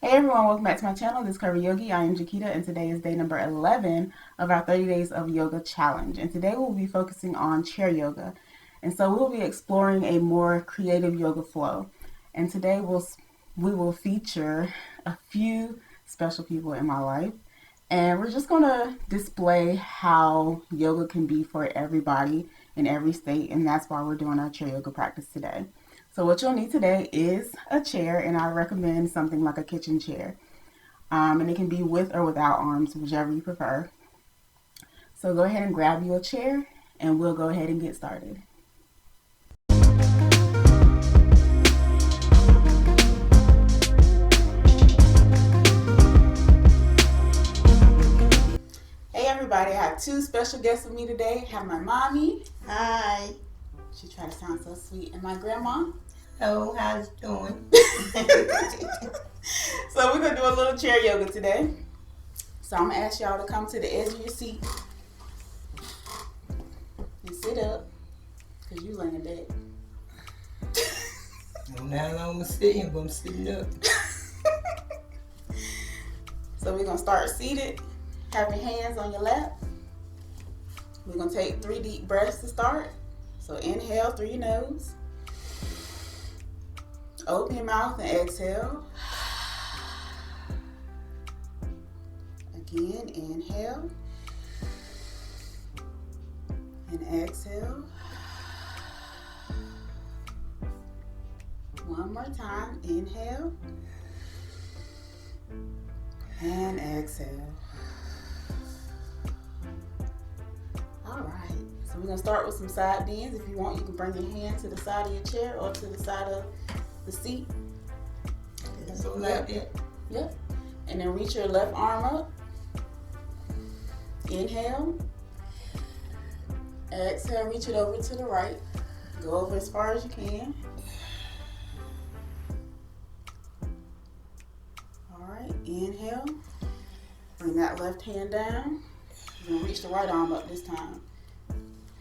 Hey everyone, welcome back to my channel, This Curvi Yogi. I am Jakita, and today is day number 11 of our 30 Days of Yoga Challenge. And today we'll be focusing on chair yoga. And so we'll be exploring a more creative yoga flow. And today we will feature a few special people in my life. And we're just going to display how yoga can be for everybody in every state. And that's why we're doing our chair yoga practice today. So what you'll need today is a chair, and I recommend something like a kitchen chair. And it can be with or without arms, whichever you prefer. So go ahead and grab you a chair, and we'll go ahead and get started. Hey everybody, I have two special guests with me today. I have my mommy. Hi. She tried to sound so sweet. And my grandma. Hello, how's it doing? So we're going to do a little chair yoga today. So I'm going to ask y'all to come to the edge of your seat and sit up, because you laying dead. I'm not long sitting, but I'm sitting up. So we're going to start seated. Have your hands on your lap. We're going to take 3 deep breaths to start. So inhale through your nose. Open your mouth and exhale. Again, inhale. And exhale. One more time. Inhale. And exhale. All right. So we're going to start with some side bends. If you want, you can bring your hand to the side of your chair or to the side of the seat. So like that. Yep. And then reach your left arm up. Inhale. Exhale, reach it over to the right. Go over as far as you can. All right. Inhale. Bring that left hand down. You're going to reach the right arm up this time.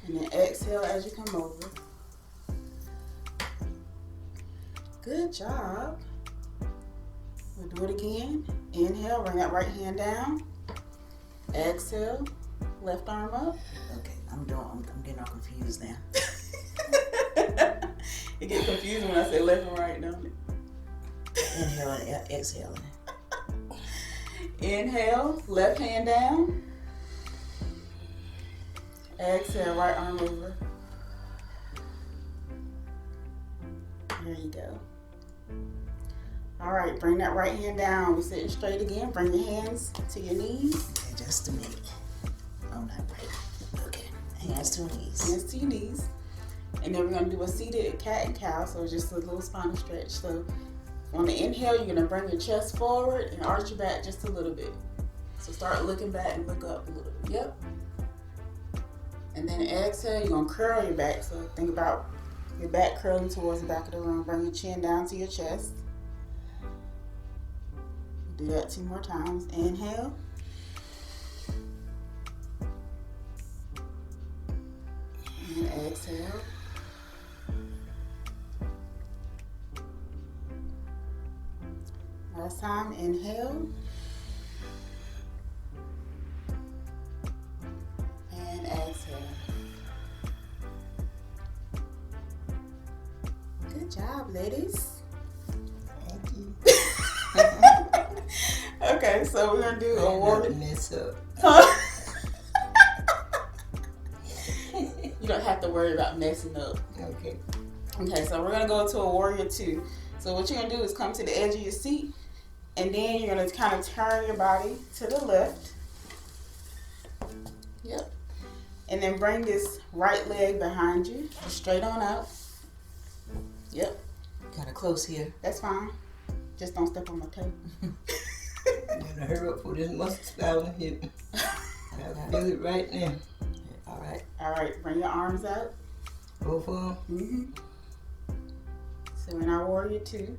And then exhale as you come over. Good job. We'll do it again. Inhale, bring that right hand down. Exhale, left arm up. Okay, I'm getting all confused now. It gets confusing when I say left and right, don't it? Inhale and exhale. Inhale, left hand down. Exhale, right arm over. There you go. All right, bring that right hand down. We're sitting straight again. Bring your hands to your knees. Okay, just a minute. Oh, not right. Okay, hands to knees. Hands to your knees. And then we're going to do a seated cat and cow, so just a little spinal stretch. So on the inhale, you're going to bring your chest forward and arch your back just a little bit. So start looking back and look up a little bit. Yep. And then exhale, you're going to curl your back. So think about your back curling towards the back of the room. Bring your chin down to your chest. Do that 2 more times. Inhale. And exhale. Last time, inhale. And exhale. Good job, ladies. Thank you. Okay, so we're gonna do a warrior. Mess up. You don't have to worry about messing up. Okay. Okay, so we're gonna go to a warrior 2. So what you're gonna do is come to the edge of your seat, and then you're gonna kind of turn your body to the left. Yep. And then bring this right leg behind you, straight on out. Yep. Kind of close here. That's fine. Just don't step on my toe. I gotta hurry up for this muscle spasm hit me. I feel it right now. All right. All right, bring your arms out. Both of them. Mm-hmm. So in our warrior 2,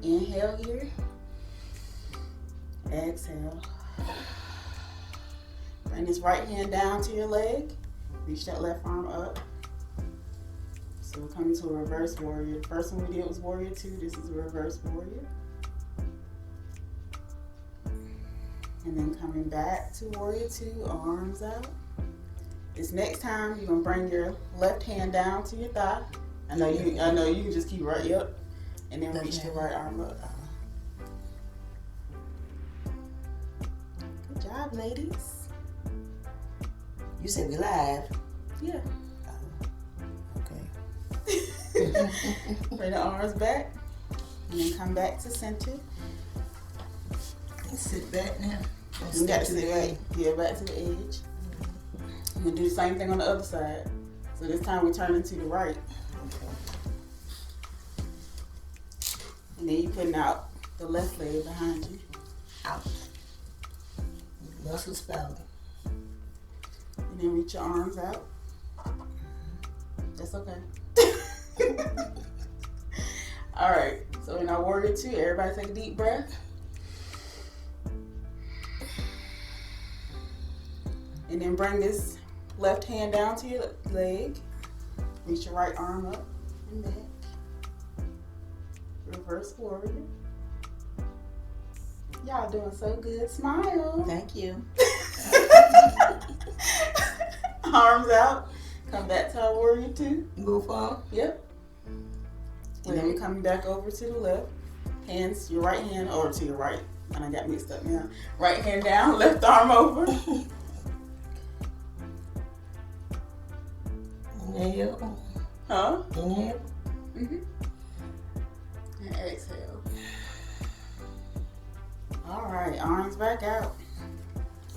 inhale here. Exhale. Bring this right hand down to your leg. Reach that left arm up. So we're coming to a reverse warrior. The first one we did was warrior 2. This is a reverse warrior. And then coming back to Warrior Two, arms out. This next time, you're gonna bring your left hand down to your thigh. I know you can just keep right up, and then reach the right arm up. Good job, ladies. You said we live. Yeah. Okay. Bring the arms back, and then come back to center. Sit back now. You got to sit right. Yeah, back to the edge. I'm gonna do the same thing on the other side. So this time we turn into the right. And then you putting out the left leg behind you. Out. Muscle spasm. And then reach your arms out. That's okay. All right. So in our Warrior Two, everybody take a deep breath. And then bring this left hand down to your leg. Reach your right arm up and back. Reverse warrior. Y'all doing so good. Smile. Thank you. Arms out. Come back to our Warrior Two. Go far. Yep. And then we're coming back over to the left. Hands, your right hand, or to your right. And I got mixed up now. Right hand down, left arm over. Inhale. Huh? Inhale. Mm-hmm. And exhale. All right, arms back out.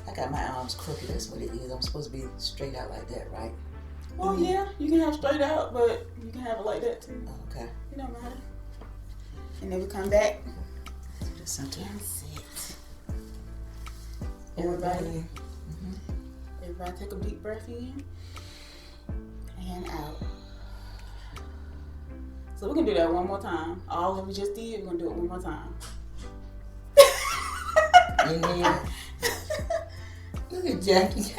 I got my arms crooked. That's what it is. I'm supposed to be straight out like that, right? Well, yeah, you can have straight out, but you can have it like that too. Okay. It don't matter. And then we come back. To the center. And sit. Everybody take a deep breath in and out. So we're gonna do that one more time. All that we just did, we're gonna do it one more time. Inhale. Look at Jackie.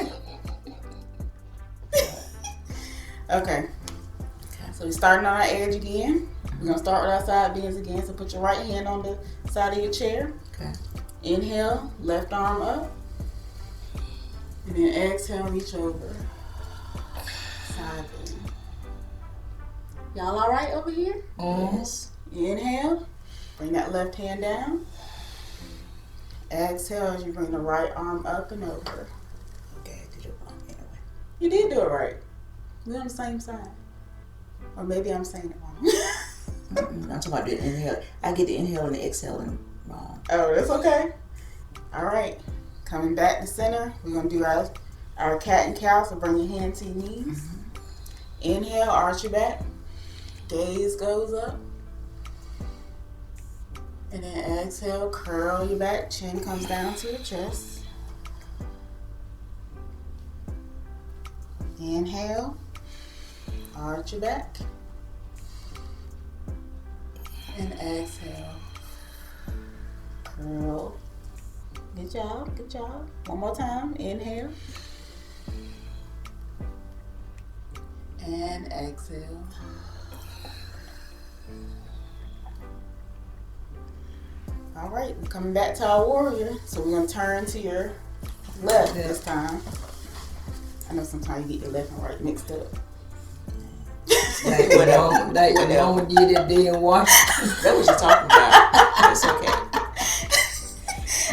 Okay. So we're starting on our edge again. We're gonna start with our side bends again. So put your right hand on the side of your chair. Okay. Inhale, left arm up. And then exhale, reach over. Side bend. Y'all all right over here? Yes. Inhale, bring that left hand down. Exhale as you bring the right arm up and over. Okay, I did it wrong anyway. You did do it right. We're on the same side. Or maybe I'm saying it wrong. I'm talking about the inhale. I get the inhale and the exhaling wrong. Oh, that's okay. All right. Coming back to center, we're going to do our cat and cow. So bring your hand to your knees. Inhale, arch your back. Gaze goes up. And then exhale, curl your back. Chin comes down to your chest. Inhale, arch your back. And exhale, curl. Good job, good job. One more time. Inhale. And exhale. All right, we're coming back to our warrior. So we're going to turn to your left this time. I know sometimes you get your left and right mixed up. Like when Mama did that day and wash. That's what you're talking about. It's okay.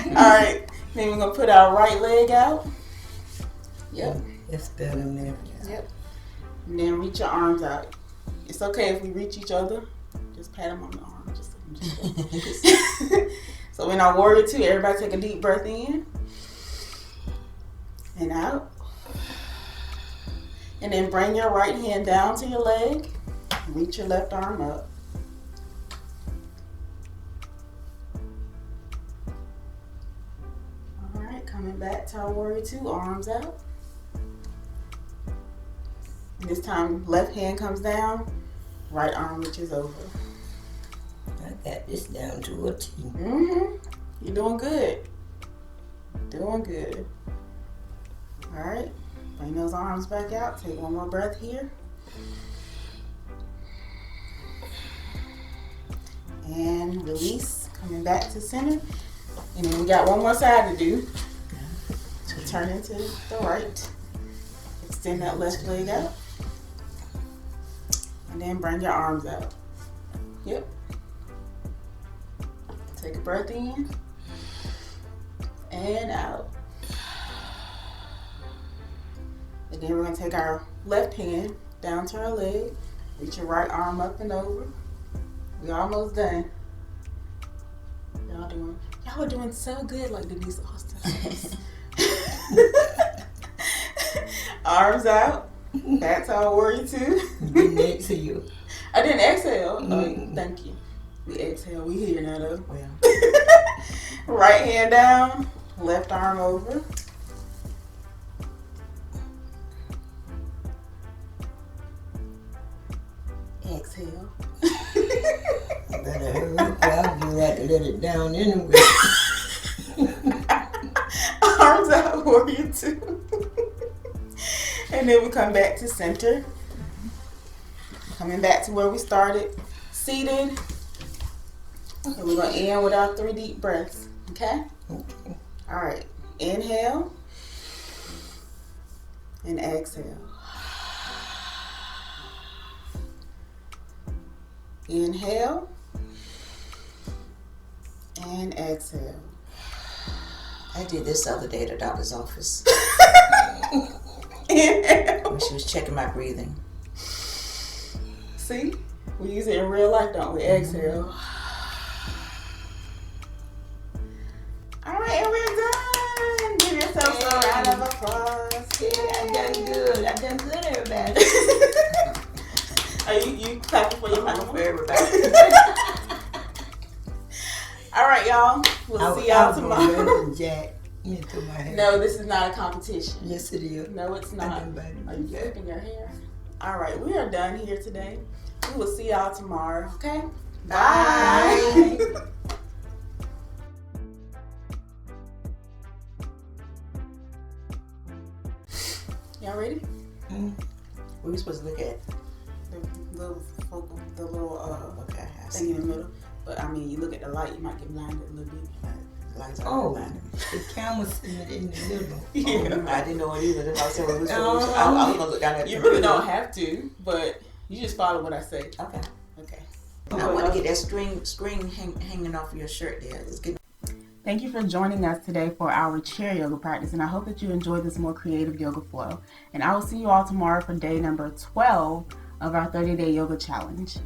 All right, then we're going to put our right leg out. Yep. It's better than that. Yep. And then reach your arms out. It's okay if we reach each other. Just pat them on the arm. So in our warrior two, everybody take a deep breath in and out. And then bring your right hand down to your leg. Reach your left arm up. All right, coming back to our warrior two, arms out. And this time, left hand comes down, right arm reaches over. I got this down to a T. You're doing good. Doing good. All right. Bring those arms back out. Take one more breath here. And release. Coming back to center. And then we got one more side to do. turn into the right. Extend that left leg out. And then bring your arms out. Yep. Take a breath in and out. And then we're going to take our left hand down to our leg. Reach your right arm up and over. We're almost done. Y'all are doing so good, like Denise Austin says. Arms out. Back to our warrior two. Didn't exhale. I didn't exhale. Oh, thank you. We exhale. We here now though. Well, Right hand down. Left arm over. Exhale. Better hurry up. You had to let it down anyway. Arms out, warrior two. And then we come back to center. Coming back to where we started. Seated. And we're going to end with our 3 deep breaths. Okay? Okay. All right. Inhale. And exhale. Inhale. And exhale. I did this the other day at the doctor's office Inhale. when she was checking my breathing. See? We use it in real life, don't we? Exhale. All right, and we're done. Give yourself a round of applause. Yeah, I done good. I done good, everybody. Are you clapping for your mama? For everybody. All right, y'all. We'll see y'all tomorrow. Jack into my hair. No, this is not a competition. Yes, it is. No, it's I not. done bite Are it, you Jack. flipping your hair? All right, we are done here today. We will see y'all tomorrow, okay? Bye. Y'all ready? What are we supposed to look at? The little focal, the little Okay, I thing see. in the middle. But I mean, you look at the light, you might get blinded a little bit. Lights Oh, are blinded. the camera's sitting in the middle. Yeah. I didn't know it either. That's why I said, well, which one? I was going to look down at the You really computer. don't have to, but you just follow what I say. Okay. Okay. I want to get that string hanging off of your shirt there. It's getting. Thank you for joining us today for our chair yoga practice, and I hope that you enjoyed this more creative yoga flow. And I will see you all tomorrow for day number 12 of our 30-day yoga challenge.